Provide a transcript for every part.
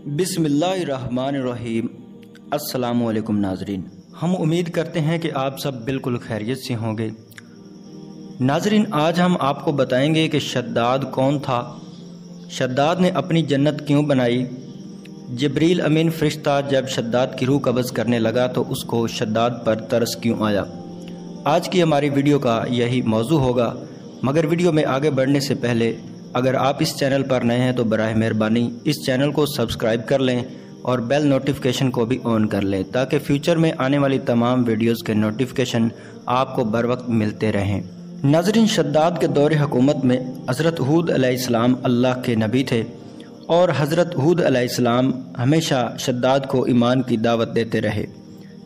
بسم اللہ الرحمن الرحیم۔ السلام علیکم ناظرین، ہم امید کرتے ہیں کہ آپ سب بالکل خیریت سے ہوں گے۔ ناظرین، آج ہم آپ کو بتائیں گے کہ شداد کون تھا، شداد نے اپنی جنت کیوں بنائی، جبریل امین فرشتہ جب شداد کی روح قبض کرنے لگا تو اس کو شداد پر ترس کیوں آیا۔ آج کی ہماری ویڈیو کا یہی موضوع ہوگا، مگر ویڈیو میں آگے بڑھنے سے پہلے اگر آپ اس چینل پر نئے ہیں تو براہ مہربانی اس چینل کو سبسکرائب کر لیں اور بیل نوٹیفیکیشن کو بھی آن کر لیں تاکہ فیوچر میں آنے والی تمام ویڈیوز کے نوٹیفیکیشن آپ کو بر وقت ملتے رہیں۔ ناظرین، شداد کے دور حکومت میں حضرت ہود علیہ السلام اللہ کے نبی تھے اور حضرت ہود علیہ السلام ہمیشہ شداد کو ایمان کی دعوت دیتے رہے۔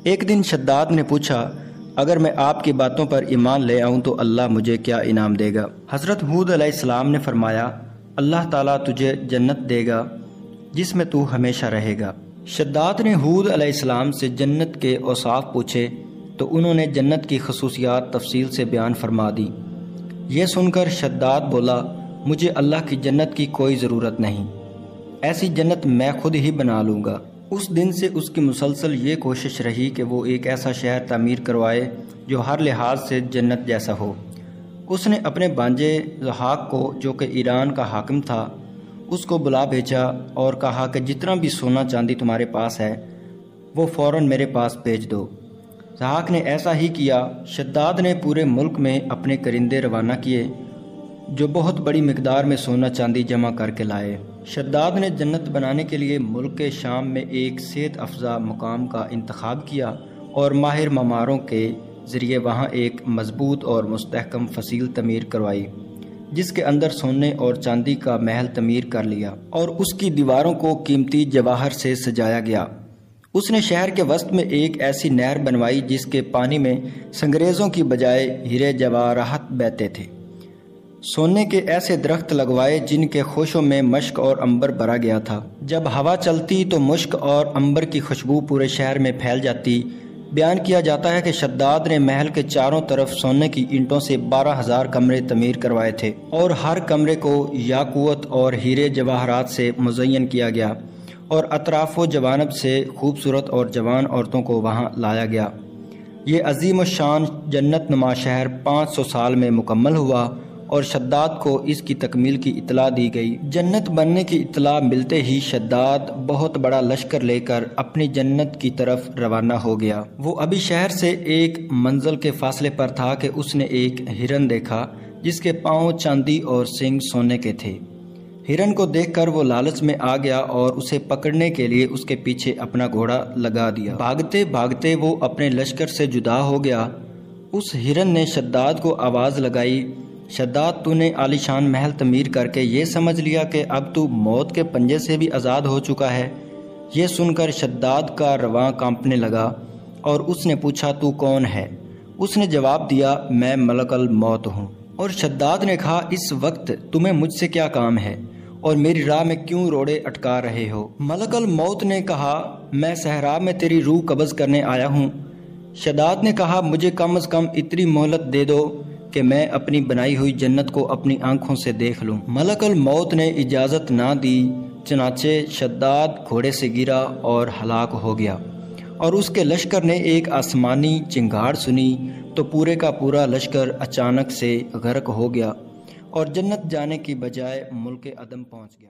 ایک دن شداد نے پوچھا، اگر میں آپ کی باتوں پر ایمان لے آؤں تو اللہ مجھے کیا انعام دے گا؟ حضرت ہود علیہ السلام نے فرمایا، اللہ تعالیٰ تجھے جنت دے گا جس میں تو ہمیشہ رہے گا۔ شداد نے ہود علیہ السلام سے جنت کے اوصاف پوچھے تو انہوں نے جنت کی خصوصیات تفصیل سے بیان فرما دی۔ یہ سن کر شداد بولا، مجھے اللہ کی جنت کی کوئی ضرورت نہیں، ایسی جنت میں خود ہی بنا لوں گا۔ اس دن سے اس کی مسلسل یہ کوشش رہی کہ وہ ایک ایسا شہر تعمیر کروائے جو ہر لحاظ سے جنت جیسا ہو۔ اس نے اپنے بانجے ضحاک کو، جو کہ ایران کا حاکم تھا، اس کو بلا بھیجا اور کہا کہ جتنا بھی سونا چاندی تمہارے پاس ہے وہ فوراً میرے پاس بھیج دو۔ ضحاک نے ایسا ہی کیا۔ شداد نے پورے ملک میں اپنے کرندے روانہ کیے جو بہت بڑی مقدار میں سونا چاندی جمع کر کے لائے۔ شداد نے جنت بنانے کے لیے ملک شام میں ایک صحت افزا مقام کا انتخاب کیا اور ماہر معماروں کے ذریعے وہاں ایک مضبوط اور مستحکم فصیل تعمیر کروائی، جس کے اندر سونے اور چاندی کا محل تعمیر کر لیا اور اس کی دیواروں کو قیمتی جواہر سے سجایا گیا۔ اس نے شہر کے وسط میں ایک ایسی نہر بنوائی جس کے پانی میں سنگریزوں کی بجائے ہیرے جواہرات بہتے تھے۔ سونے کے ایسے درخت لگوائے جن کے خوشوں میں مشک اور عنبر بھرا گیا تھا۔ جب ہوا چلتی تو مشک اور عنبر کی خوشبو پورے شہر میں پھیل جاتی۔ بیان کیا جاتا ہے کہ شداد نے محل کے چاروں طرف سونے کی اینٹوں سے 12,000 کمرے تعمیر کروائے تھے اور ہر کمرے کو یاقوت اور ہیرے جواہرات سے مزین کیا گیا اور اطراف و جوانب سے خوبصورت اور جوان عورتوں کو وہاں لایا گیا۔ یہ عظیم الشان جنت نما شہر 500 سال میں مکمل ہوا اور شداد کو اس کی تکمیل کی اطلاع دی گئی۔ جنت بننے کی اطلاع ملتے ہی شداد بہت بڑا لشکر لے کر اپنی جنت کی طرف روانہ ہو گیا۔ وہ ابھی شہر سے ایک منزل کے فاصلے پر تھا کہ اس نے ایک ہرن دیکھا جس کے پاؤں چاندی اور سینگ سونے کے تھے۔ ہرن کو دیکھ کر وہ لالچ میں آ گیا اور اسے پکڑنے کے لیے اس کے پیچھے اپنا گھوڑا لگا دیا۔ بھاگتے بھاگتے وہ اپنے لشکر سے جدا ہو گیا۔ اس ہرن نے شداد کو آواز لگائی، شداد، تو نے عالی شان محل تعمیر کر کے یہ سمجھ لیا کہ اب تو موت کے پنجے سے بھی آزاد ہو چکا ہے؟ یہ سن کر شداد کا رواں کانپنے لگا اور اس نے پوچھا، تو کون ہے؟ اس نے جواب دیا، میں ملک الموت ہوں۔ اور شداد نے کہا، اس وقت تمہیں مجھ سے کیا کام ہے اور میری راہ میں کیوں روڑے اٹکا رہے ہو؟ ملک الموت نے کہا، میں صحرا میں تیری روح قبض کرنے آیا ہوں۔ شداد نے کہا، مجھے کم از کم اتنی مہلت دے دو کہ میں اپنی بنائی ہوئی جنت کو اپنی آنکھوں سے دیکھ لوں۔ ملک الموت نے اجازت نہ دی، چنانچہ شداد گھوڑے سے گرا اور ہلاک ہو گیا اور اس کے لشکر نے ایک آسمانی چنگھاڑ سنی تو پورے کا پورا لشکر اچانک سے غرق ہو گیا اور جنت جانے کی بجائے ملک عدم پہنچ گیا۔